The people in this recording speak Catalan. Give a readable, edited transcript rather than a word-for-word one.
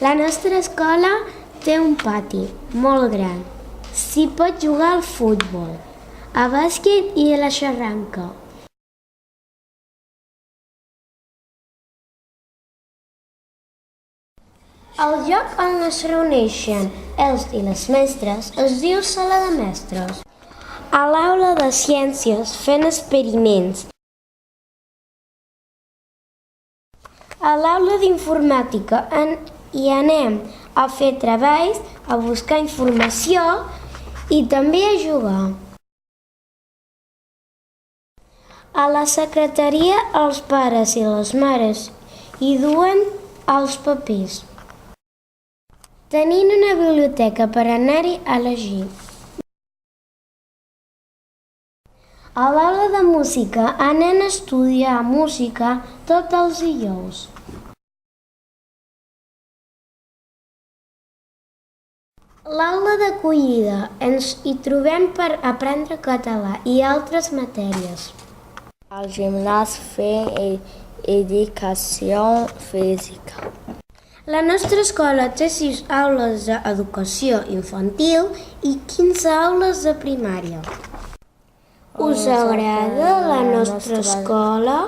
La nostra escola té un pati molt gran. S'hi pot jugar al futbol, a bàsquet i a la xarranca. El lloc on es reuneixen els i les mestres es diu sala de mestres. A l'aula de ciències fent experiments. A l'aula d'informàtica hi anem a fer treballs, a buscar informació i també a jugar. A la secretaria els pares i les mares hi duen els papers. Tenint una biblioteca per anar-hi a llegir. A l'aula de música anem a estudiar música tots els dijous. L'aula d'acollida ens hi trobem per aprendre català i altres matèries. Al gimnàs fem educació física. La nostra escola té 6 aules d'educació infantil i 15 aules de primària. Us agrada la nostra escola?